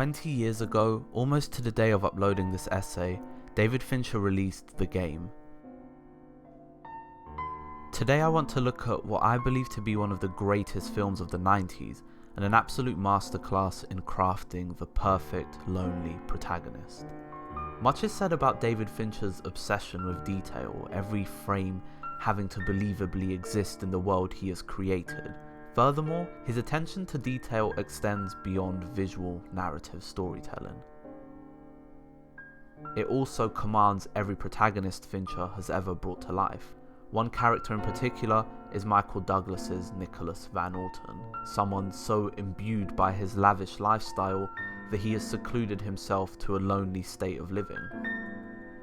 20 years ago, almost to the day of uploading this essay, David Fincher released The Game. Today I want to look at what I believe to be one of the greatest films of the 90s and an absolute masterclass in crafting the perfect, lonely protagonist. Much is said about David Fincher's obsession with detail, every frame having to believably exist in the world he has created. Furthermore, his attention to detail extends beyond visual narrative storytelling. It also commands every protagonist Fincher has ever brought to life. One character in particular is Michael Douglas's Nicholas Van Orton, someone so imbued by his lavish lifestyle that he has secluded himself to a lonely state of living.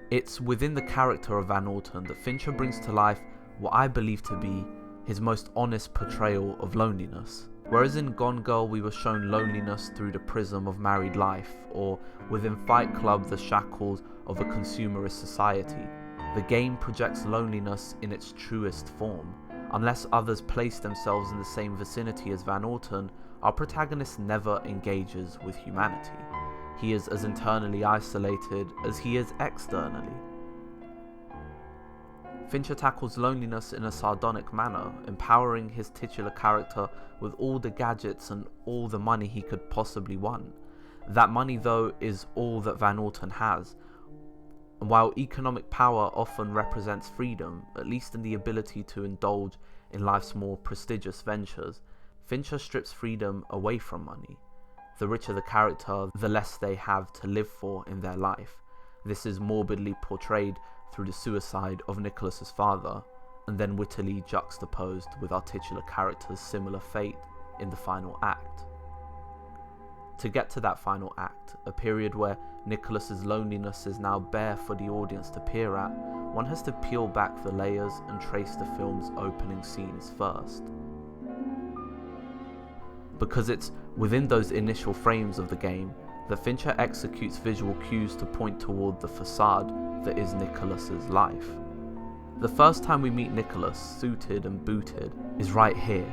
It's within the character of Van Orton that Fincher brings to life what I believe to be his most honest portrayal of loneliness. Whereas in Gone Girl we were shown loneliness through the prism of married life, or within Fight Club the shackles of a consumerist society, The Game projects loneliness in its truest form. Unless others place themselves in the same vicinity as Van Orton, our protagonist never engages with humanity. He is as internally isolated as he is externally. Fincher tackles loneliness in a sardonic manner, empowering his titular character with all the gadgets and all the money he could possibly want. That money, though, is all that Van Orton has. And while economic power often represents freedom, at least in the ability to indulge in life's more prestigious ventures, Fincher strips freedom away from money. The richer the character, the less they have to live for in their life. This is morbidly portrayed through the suicide of Nicholas's father, and then wittily juxtaposed with our titular character's similar fate in the final act. To get to that final act, a period where Nicholas's loneliness is now bare for the audience to peer at, one has to peel back the layers and trace the film's opening scenes first. Because it's within those initial frames of The Game that Fincher executes visual cues to point toward the facade that is Nicholas's life. The first time we meet Nicholas, suited and booted, is right here.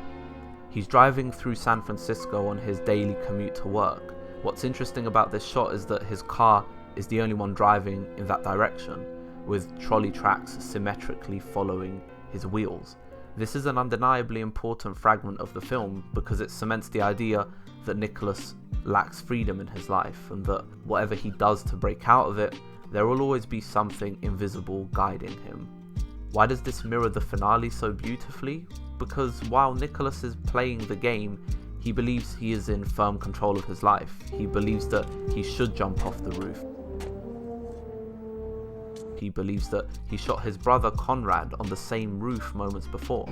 He's driving through San Francisco on his daily commute to work. What's interesting about this shot is that his car is the only one driving in that direction, with trolley tracks symmetrically following his wheels. This is an undeniably important fragment of the film because it cements the idea that Nicholas lacks freedom in his life, and that whatever he does to break out of it, there will always be something invisible guiding him. Why does this mirror the finale so beautifully? Because while Nicholas is playing the game, he believes he is in firm control of his life. He believes that he should jump off the roof. He believes that he shot his brother Conrad on the same roof moments before.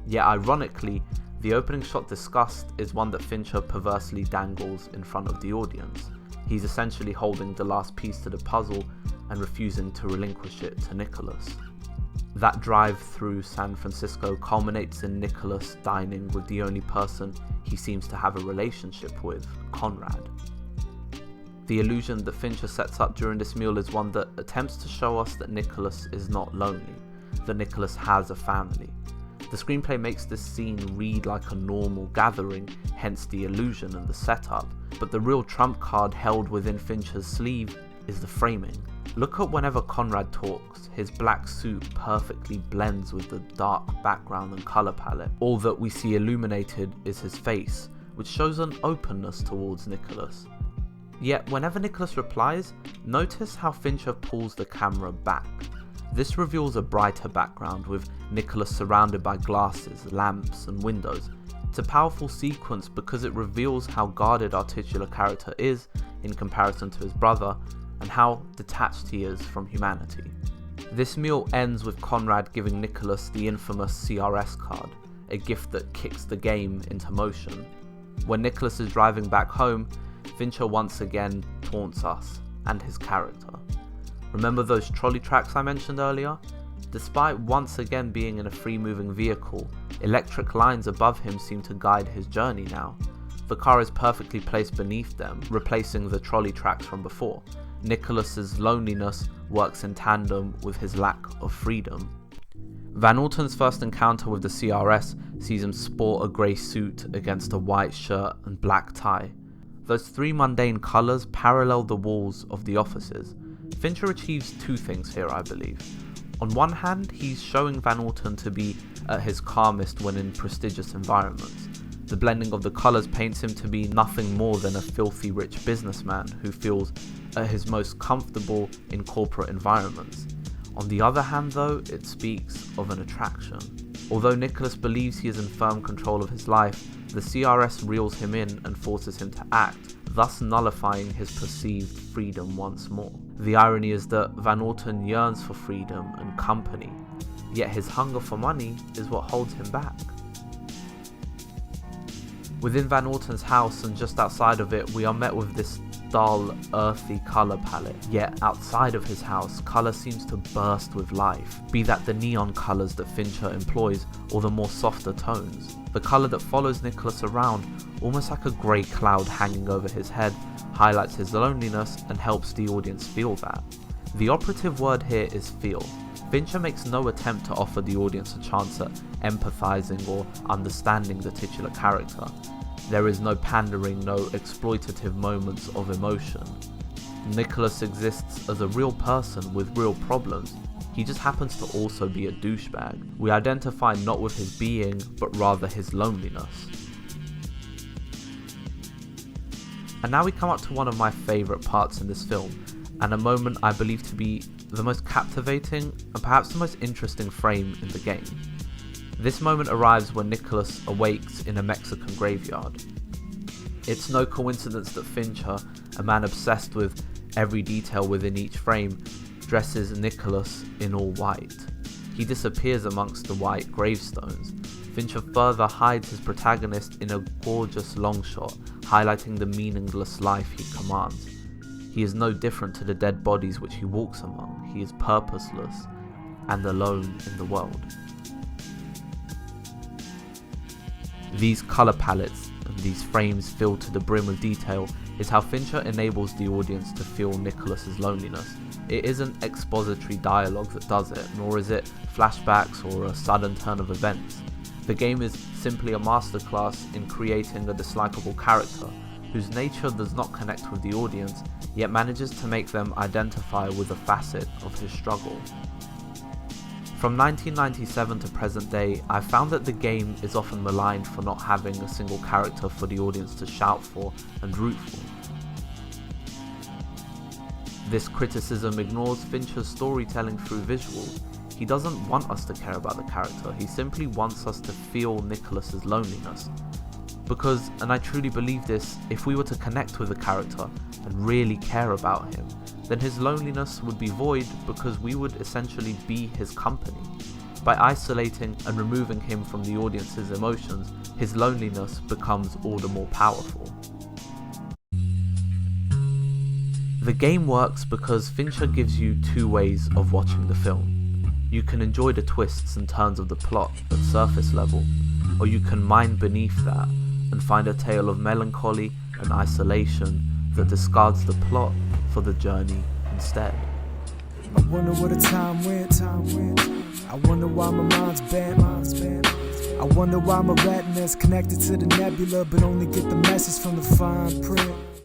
Yet ironically, the opening shot discussed is one that Fincher perversely dangles in front of the audience. He's essentially holding the last piece to the puzzle and refusing to relinquish it to Nicholas. That drive through San Francisco culminates in Nicholas dining with the only person he seems to have a relationship with, Conrad. The illusion that Fincher sets up during this meal is one that attempts to show us that Nicholas is not lonely, that Nicholas has a family. The screenplay makes this scene read like a normal gathering, hence the illusion and the setup, but the real trump card held within Fincher's sleeve is the framing. Look at whenever Conrad talks, his black suit perfectly blends with the dark background and colour palette. All that we see illuminated is his face, which shows an openness towards Nicholas. Yet whenever Nicholas replies, notice how Fincher pulls the camera back. This reveals a brighter background with Nicholas surrounded by glasses, lamps and windows. It's a powerful sequence because it reveals how guarded our titular character is in comparison to his brother, and how detached he is from humanity. This meal ends with Conrad giving Nicholas the infamous CRS card, a gift that kicks the game into motion. When Nicholas is driving back home, Fincher once again taunts us and his character. Remember those trolley tracks I mentioned earlier? Despite once again being in a free-moving vehicle, electric lines above him seem to guide his journey now. The car is perfectly placed beneath them, replacing the trolley tracks from before. Nicholas's loneliness works in tandem with his lack of freedom. Van Alten's first encounter with the CRS sees him sport a grey suit against a white shirt and black tie. Those three mundane colours parallel the walls of the offices. Fincher achieves two things here, I believe. On one hand, he's showing Van Alten to be at his calmest when in prestigious environments. The blending of the colours paints him to be nothing more than a filthy rich businessman who feels at his most comfortable in corporate environments. On the other hand though, it speaks of an attraction. Although Nicholas believes he is in firm control of his life, the CRS reels him in and forces him to act, thus nullifying his perceived freedom once more. The irony is that Van Alten yearns for freedom and company, yet his hunger for money is what holds him back. Within Van Alten's house and just outside of it, we are met with this dull, earthy colour palette, yet outside of his house, colour seems to burst with life, be that the neon colours that Fincher employs or the more softer tones. The colour that follows Nicholas around, almost like a grey cloud hanging over his head, highlights his loneliness and helps the audience feel that. The operative word here is feel. Fincher makes no attempt to offer the audience a chance at empathizing or understanding the titular character. There is no pandering, no exploitative moments of emotion. Nicholas exists as a real person with real problems. He just happens to also be a douchebag. We identify not with his being, but rather his loneliness. And now we come up to one of my favourite parts in this film, and a moment I believe to be the most captivating and perhaps the most interesting frame in the game. This moment arrives when Nicholas awakes in a Mexican graveyard. It's no coincidence that Fincher, a man obsessed with every detail within each frame, dresses Nicholas in all white. He disappears amongst the white gravestones. Fincher further hides his protagonist in a gorgeous long shot, highlighting the meaningless life he commands. He is no different to the dead bodies which he walks among. He is purposeless and alone in the world. These colour palettes and these frames filled to the brim with detail is how Fincher enables the audience to feel Nicholas's loneliness. It isn't expository dialogue that does it, nor is it flashbacks or a sudden turn of events. The game is simply a masterclass in creating a dislikable character whose nature does not connect with the audience, yet manages to make them identify with a facet of his struggle. From 1997 to present day, I found that the game is often maligned for not having a single character for the audience to shout for and root for. This criticism ignores Fincher's storytelling through visuals. He doesn't want us to care about the character, he simply wants us to feel Nicholas's loneliness. Because, and I truly believe this, if we were to connect with the character and really care about him, then his loneliness would be void because we would essentially be his company. By isolating and removing him from the audience's emotions, his loneliness becomes all the more powerful. The game works because Fincher gives you two ways of watching the film. You can enjoy the twists and turns of the plot at surface level, or you can mine beneath that and find a tale of melancholy and isolation that discards the plot for the journey instead. I wonder where the time went. I wonder why my mind's bent. I wonder why my retina's connected to the nebula, but only get the message from the fine print.